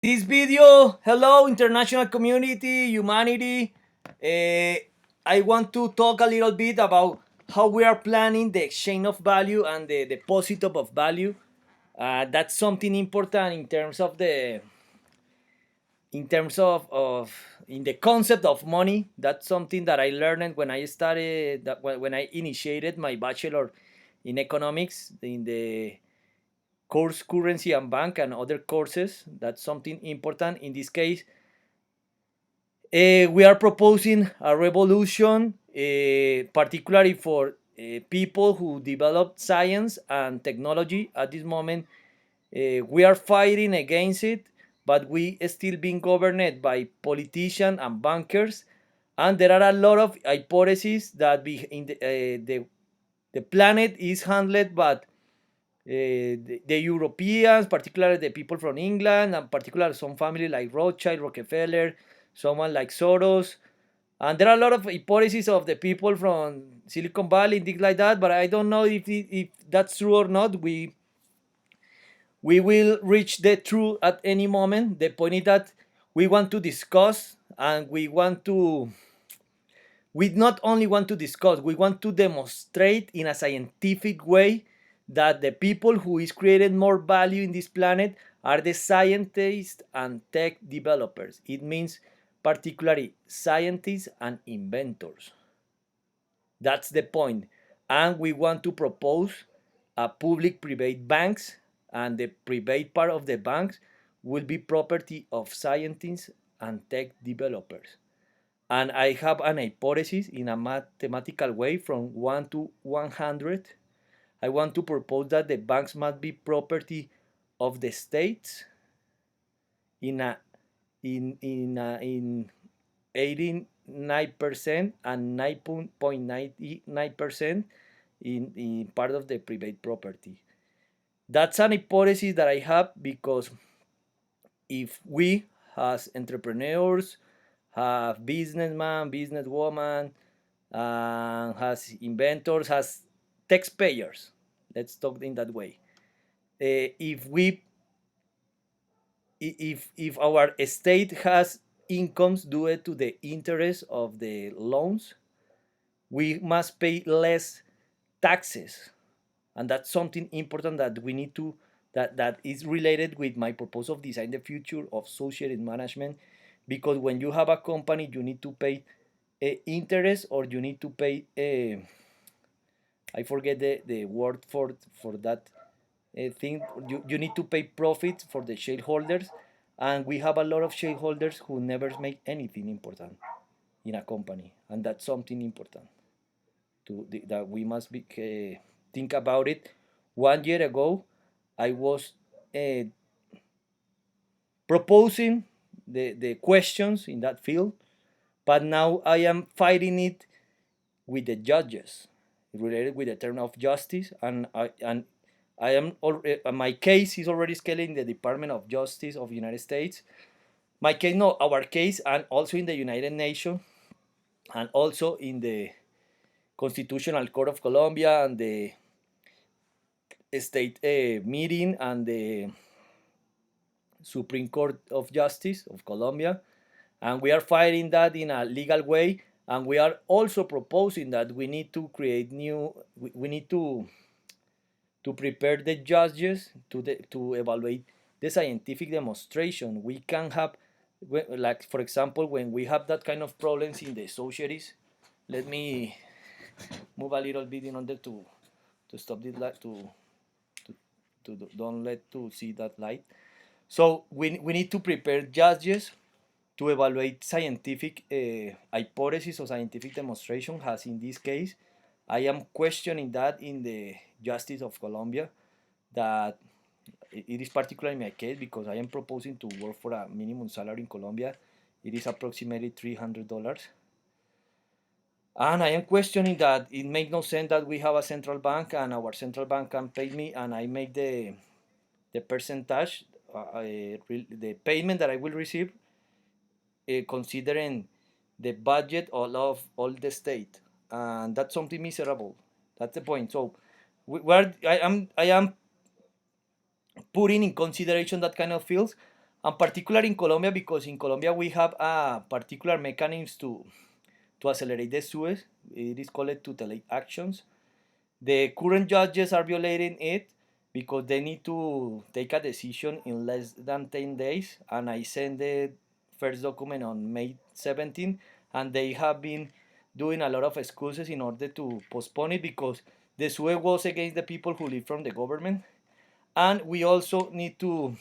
This video, hello international community, humanity. I want to talk a little bit about how we are planning the exchange of value and the deposit of value. That's something important in terms of in the concept of money. That's something that I learned when I started that when I initiated my bachelor in economics in the course currency and bank and other courses. That's something important in this case. We are proposing a revolution, particularly for people who develop science and technology. At this moment, we are fighting against it, but we still being governed by politicians and bankers. And there are a lot of hypotheses that the planet is handled by the Europeans, particularly the people from England, and particularly some family like Rothschild, Rockefeller, someone like Soros. And there are a lot of hypotheses of the people from Silicon Valley and things like that, but I don't know if that's true or not. We will reach the truth at any moment. The point is that we want to discuss and we not only want to discuss, we want to demonstrate in a scientific way that the people who is creating more value in this planet are the scientists and tech developers. It means particularly scientists and inventors. That's the point. And we want to propose a public-private banks, and the private part of the banks will be property of scientists and tech developers. And I have an hypothesis in a mathematical way from 1 to 100. I want to propose that the banks must be property of the states in a in 89% and 9.99% in part of the private property. That's an hypothesis that I have because if we as entrepreneurs have businessman, businesswoman, has inventors, has taxpayers. Let's talk in that way. If we, if our state has incomes due to the interest of the loans, we must pay less taxes, and that's something important that we need to that is related with my purpose of design the future of associated management, because when you have a company you need to pay interest, or you need to pay I forget the word for that thing. You need to pay profit for the shareholders, and we have a lot of shareholders who never make anything important in a company, and that's something important that we must think about it. 1 year ago I was uh, proposing the questions in that field, but now I am fighting it with the judges related with the term of justice, and I am my case is already scaling the Department of Justice of the United States. My case, no, our case, and also in the United Nations, and also in the Constitutional Court of Colombia, and the state meeting, and the Supreme Court of Justice of Colombia. And we are fighting that in a legal way. And we are also proposing that we need to create we need to prepare the judges to evaluate the scientific demonstration. We can have, like for example, when we have that kind of problems in the societies. Let me move a little bit in order to stop this light to, don't let to see that light. So we need to prepare judges to evaluate scientific hypothesis or scientific demonstration, as in this case. I am questioning that in the Justice of Colombia, that it is particular in my case because I am proposing to work for a minimum salary in Colombia. It is approximately $300. And I am questioning that it makes no sense that we have a central bank and our central bank can pay me, and I make the percentage, the payment that I will receive, considering the budget of all the state, and that's something miserable. That's the point. So I am putting in consideration that kind of fields, and particularly in Colombia, because in Colombia we have a particular mechanisms to accelerate the Suez. It is called tutelate actions. The current judges are violating it because they need to take a decision in less than 10 days. And I sent the first document on May 17, and they have been doing a lot of excuses in order to postpone it because the Suez was against the people who live from the government. And we also need to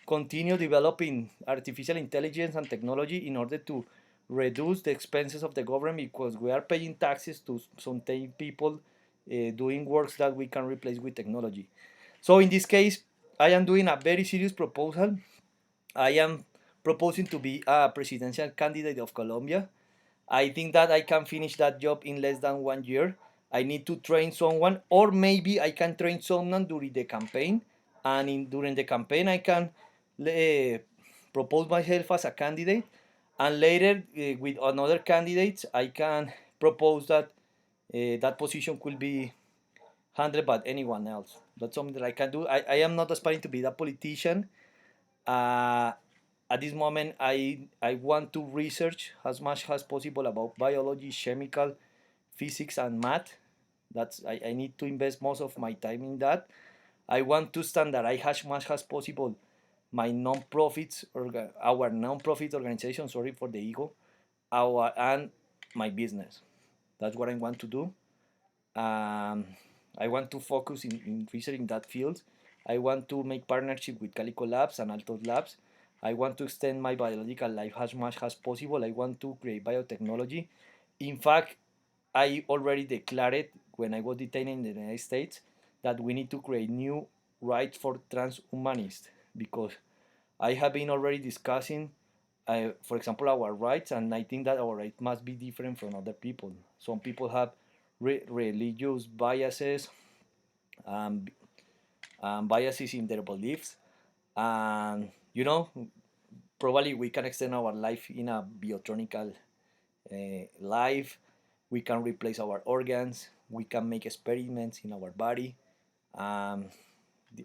continue developing artificial intelligence and technology in order to reduce the expenses of the government because we are paying taxes to some people doing works that we can replace with technology. So in this case, I am doing a very serious proposal. I am proposing to be a presidential candidate of Colombia. I think that I can finish that job in less than 1 year. I need to train someone, or maybe I can train someone during the campaign, and during the campaign I can uh, propose myself as a candidate, and later with another candidates I can propose that that position could be handled by anyone else. That's something that I can do. I am not aspiring to be a politician. uh, at this moment, I want to research as much as possible about biology, chemical, physics, and math. I need to invest most of my time in that. I want to standardize as much as possible my non-profits, our non-profit organization. Sorry for the ego, our and my business. That's what I want to do. Um, I want to focus in research in that field. I want to make partnership with Calico Labs and Altos Labs. I want to extend my biological life as much as possible. I want to create biotechnology. In fact, I already declared when I was detained in the United States that we need to create new rights for transhumanists because I have been already discussing, for example, our rights, and I think that our rights must be different from other people. Some people have religious biases, um, biases in their beliefs, and probably we can extend our life in a biotronical life. We can replace our organs. We can make experiments in our body. Um,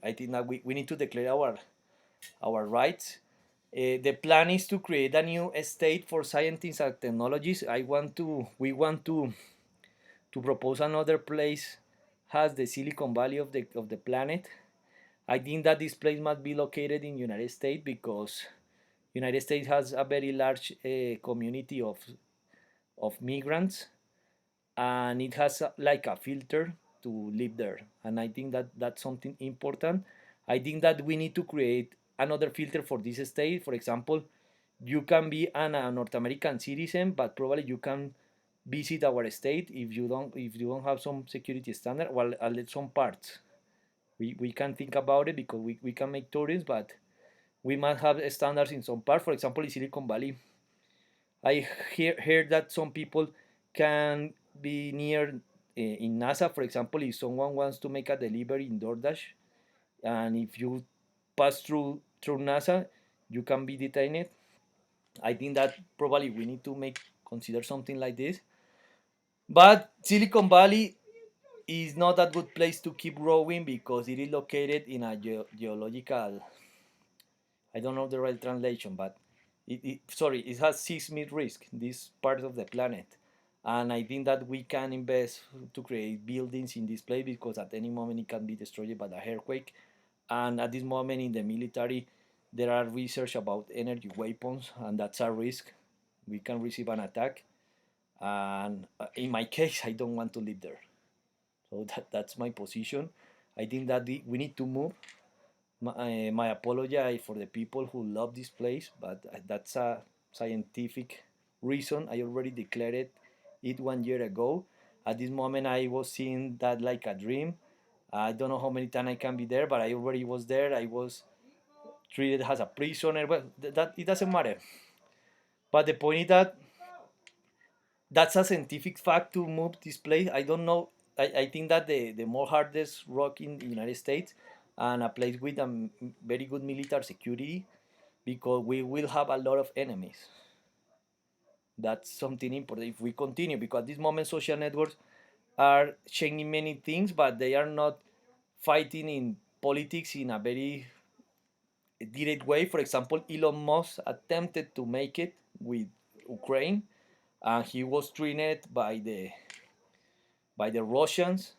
I think that we need to declare our rights. The plan is to create a new state for scientists and technologies. We want to propose another place has the Silicon Valley of the planet. I think that this place must be located in United States because United States has a very large community of migrants, and it has like a filter to live there, and I think that that's something important. I think that we need to create another filter for this state. For example, you can be a North American citizen, but probably you can visit our state if you don't have some security standard. Well, at least some parts we can think about it because we can make tourists, but we must have standards in some parts. For example, in Silicon Valley, I heard that some people can be near in NASA. For example, if someone wants to make a delivery in DoorDash, and if you pass through NASA, you can be detained. I think that probably we need to make consider something like this. But Silicon Valley is not a good place to keep growing because it is located in a geological. I don't know the right translation, but it has seismic risk. This part of the planet, and I think that we can invest to create buildings in this place because at any moment it can be destroyed by the earthquake. And at this moment in the military, there are research about energy weapons, and that's a risk. We can receive an attack, and in my case, I don't want to live there. So that's my position. I think that we need to move. My apology for the people who love this place, but that's a scientific reason. I already declared it 1 year ago. At this moment, I was seeing that like a dream. I don't know how many times I can be there, but I already was there. I was treated as a prisoner. Well, that it doesn't matter. But the point is that that's a scientific fact to move this place. I don't know. I think that the more hardest rock in the United States and a place with a very good military security because we will have a lot of enemies. That's something important if we continue because at this moment social networks are changing many things, but they are not fighting in politics in a very direct way. For example, Elon Musk attempted to make it with Ukraine, and he was trained by the Russians,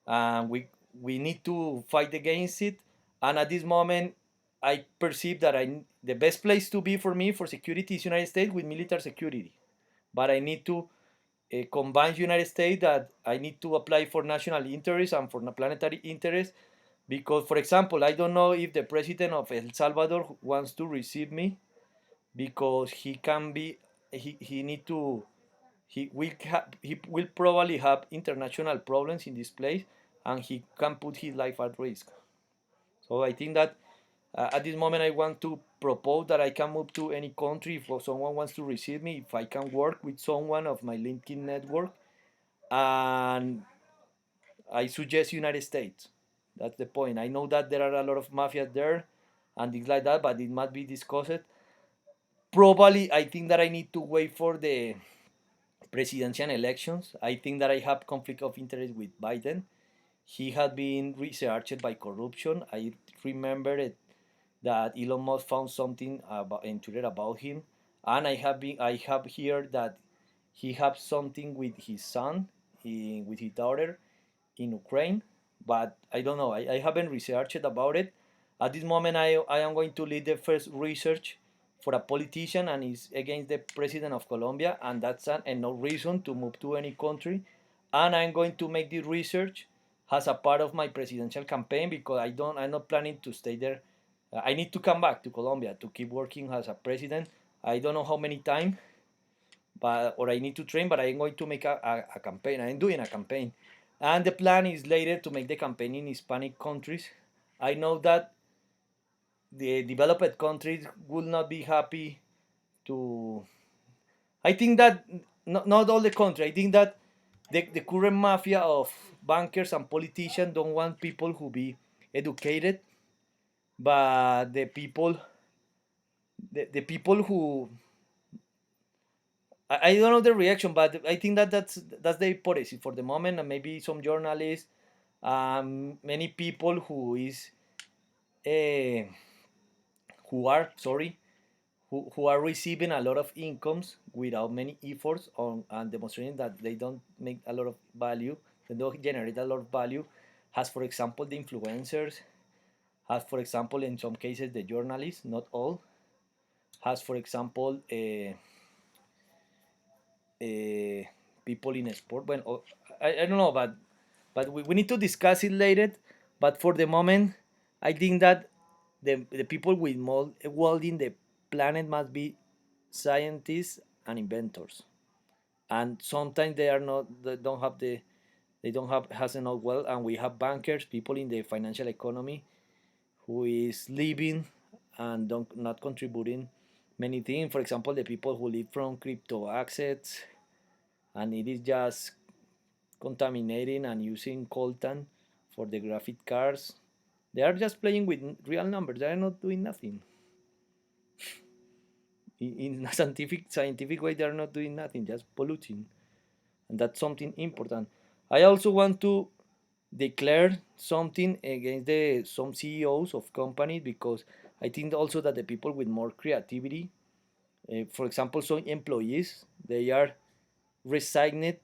and we need to fight against it. And at this moment, I perceive that the best place to be for me for security is United States with military security, but I need to combine United States, that I need to apply for national interest and for planetary interest. Because, for example, I don't know if the president of El Salvador wants to receive me, because he can be he need to he will probably have international problems in this place, and he can put his life at risk. So I think that at this moment I want to propose that I can move to any country if someone wants to receive me, if I can work with someone of my LinkedIn network, and I suggest United States. That's the point. I know that there are a lot of mafia there and things like that, but it must be discussed. Probably, I think that I need to wait for the presidential elections. I think that I have conflict of interest with Biden. He had been researched by corruption. I remember it, that Elon Musk found something about in Twitter about him, and I have heard that he has something with his son, with his daughter in Ukraine, but I don't know. I haven't researched about it. At this moment, I am going to lead the first research for a politician, and it's against the president of Colombia, and that's enough reason to move to any country. And I'm going to make the research as a part of my presidential campaign, because I'm not planning to stay there. I need to come back to Colombia to keep working as a president. I don't know how many times, but or I need to train, but I'm going to make a campaign. I'm doing a campaign, and the plan is later to make the campaign in Hispanic countries. I know that the developed countries will not be happy to. I think that not all the country. I think that the current mafia of bankers and politicians don't want people who be educated, but the people who I don't know the reaction, but I think that that's the policy for the moment, and maybe some journalists, many people uh, who are sorry, who are receiving a lot of incomes without many efforts on and demonstrating that they don't make a lot of value, they don't generate a lot of value, has, for example, the influencers, has, for example, in some cases the journalists, not all, has, for example, uh, people in sport. Well, I don't know, but we need to discuss it later. But for the moment, I think that the people with more wealth in the planet must be scientists and inventors. And sometimes they are not. They don't have has enough wealth, and we have bankers, people in the financial economy, who is living and don't not contributing many things. For example, the people who live from crypto assets, and it is just contaminating and using coltan for the graphic cards. They are just playing with real numbers. They are not doing nothing. In a scientific way, they are not doing nothing, just polluting, and that's something important. I also want to declare something against the some CEOs of companies, because I think also that the people with more creativity, for example, some employees, they are resigned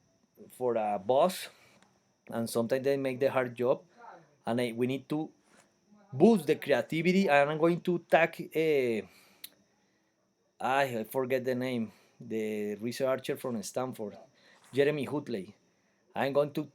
for a boss, and sometimes they make the hard job, and we need to boost the creativity. And I'm going to tag I forget the name, the researcher from Stanford, Jeremy Hutley. I'm going to